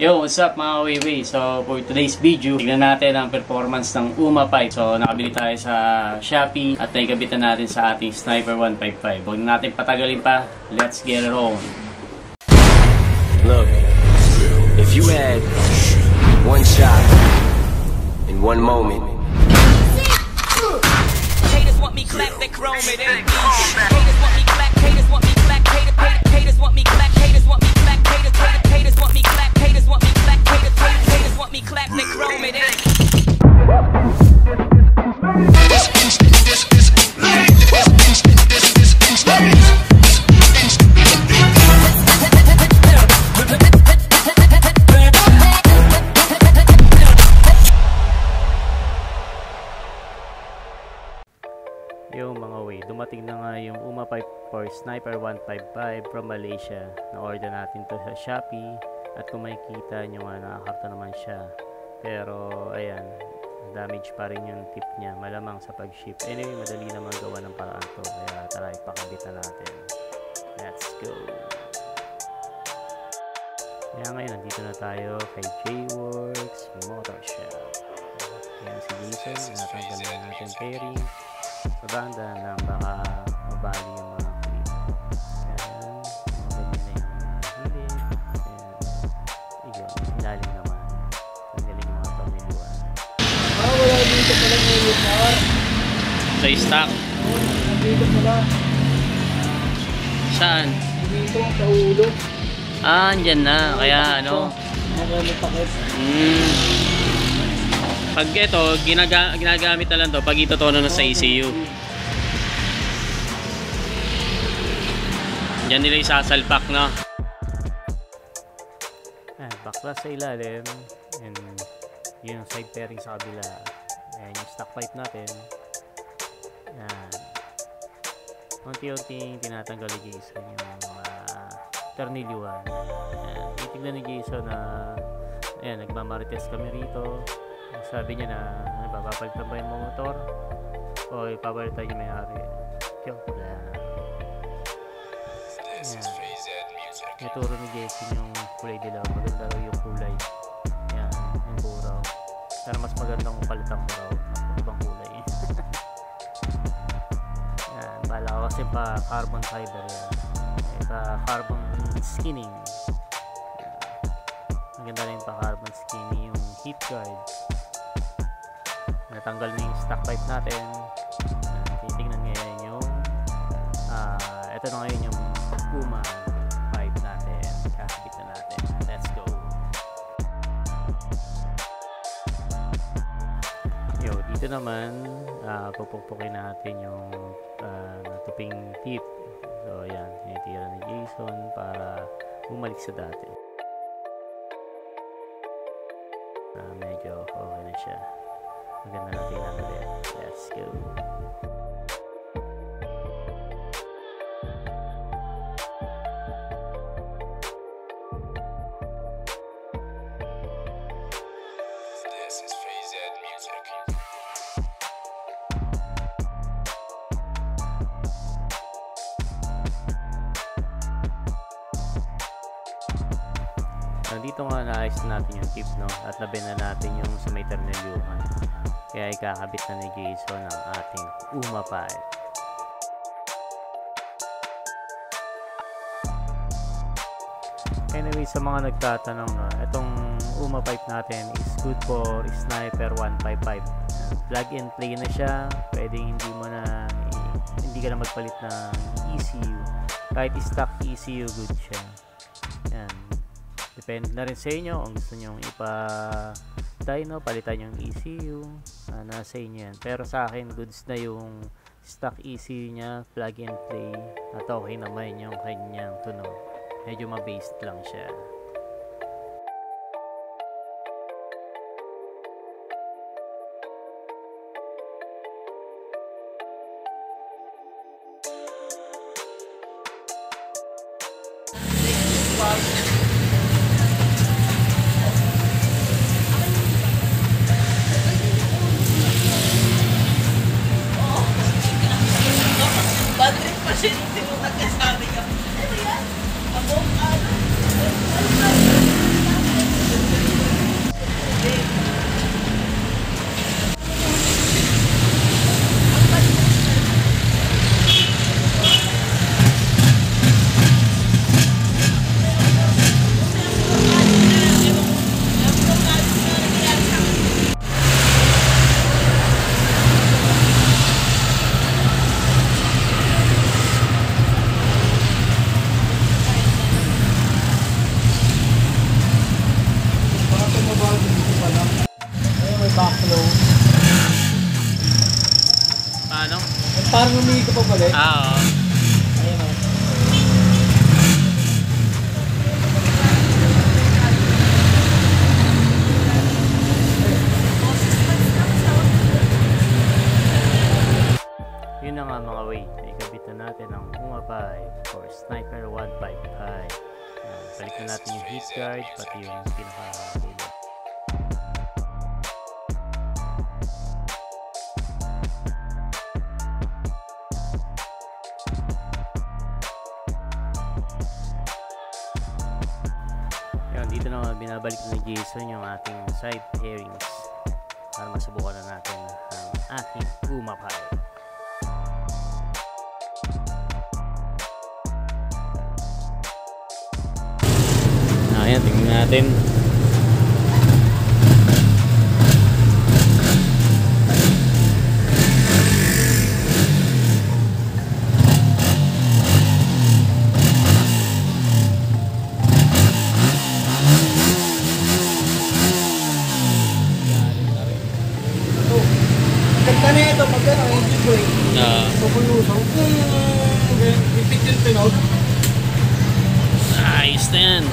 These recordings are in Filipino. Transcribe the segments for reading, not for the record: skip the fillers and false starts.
Yo, what's up mga Weiwei? So, for today's video, tignan natin ang performance ng UMA pipe. So, nakabili tayo sa Shopee at naigabitan natin sa ating Sniper 155. Huwag na natin patagalin pa. Let's get it on. Look, if you had one shot in one moment. Haters want me clap, they chrome it. Haters want me clap, haters want me clap, haters want me clap, haters want me clap, haters want me clap, haters want me clap, haters want me clap, they chrome it. Yung mga way, dumating na nga yung UMA pipe for Sniper 155 from Malaysia. Na-order natin to sa Shopee at kung makikita nyo nga nakakarto naman siya, pero ayan, damage pa rin yung tip niya, malamang sa pag-ship. Anyway, madali naman gawa ng paraan to, kaya tara ipakabitan natin. Let's go. Kaya ngayon nandito na tayo kay J-Works Motor Shop. Ayan si Jason, natanggal na natin pairing. Pabanda lang baka mabali yung mga clip. Ayan, ganyan na yung gilid. Ayan, ilalim naman. Tanggalin yung mga pamiluan. Wala dito pala ngayon na. Sa stock? Dito pala. Saan? Dito sa ulo. Ah, andyan na. Kaya ano? Nakalipakit. Pag ito, ginagamit na lang to pag itotono na sa ECU. Diyan nila isasalpak, no? Ayan, baklas sa ilalim. And yun yung side pairing sa kabila. Ayan yung stock pipe natin. Ayan. Unti-unting tinatanggal ni Jason yung tornilyuan. Ayan, titignan ni Jason na ayan, nagmamarites kami rito. Sabi niya na papalitan ba yung motor o ipapalitan yung may-ari. Ituro ni Jason yung kulay dilaw. Maganda raw yung kulay. Yan, yung buraw. Pero mas magandang palitan mo raw ng ibang kulay. Yan, bala ko kasi pa carbon fiber yan. Pa carbon skinning. Yan. Maganda rin pa carbon skinning yung heat guard. Natanggal na yung stock pipe natin. Titignan ngayon yung ito na ngayon yung UMA pipe natin. Kakabit na natin. Let's go. Yo, dito naman pupukpukin natin yung natuping tip. So yan, tinitira ni Jason para bumalik sa dati. Medyo okay na siya. Maganda natin ulit. Let's go. This is FZ Music. Dito nga naayos na natin yung tip, no? At nabenta natin yung sa may tornilyuhan. Kaya ikakabit na ni Jason ang ating UMA pipe. Anyway, sa mga nagtatanong, itong UMA pipe natin is good for Sniper 155. Plug and play na siya. Pwedeng hindi ka na magpalit ng ECU. Kahit stock ECU, good siya. Yan. Depende na rin sa inyo kung gusto nyo ipa-dyno, palitan yung ECU, nasa inyo yan. Pero sa akin, goods na yung stock ECU nya, plug and play, at okay naman yung kanyang tunog. Medyo ma-based lang siya. Bad trip pa siya nung tinutag ka sabi niya. Ano yan? Abong ano? parang umihi ka pa pala. Oo. Ayan o. Yun na nga mga way, ikabit na natin ang Puma 5 for Sniper 155. Balik na natin yung heat guard, pati yung pinaka-cable. Yan, dito na binabalik ni Jason yung ating side fairings para masubukan na natin ang ating Puma 5. Ayan, tingnan natin. Ganda na ito, magkano engine brake. Pupulusang. Repeat yung tunog. Nice na yan.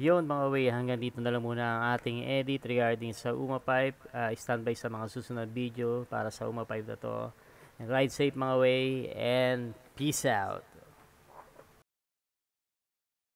Yun mga way, hanggang dito na lang muna ang ating edit regarding sa UMA Pipe. Standby sa mga susunod video para sa UMA Pipe na to. And ride safe mga way, and peace out.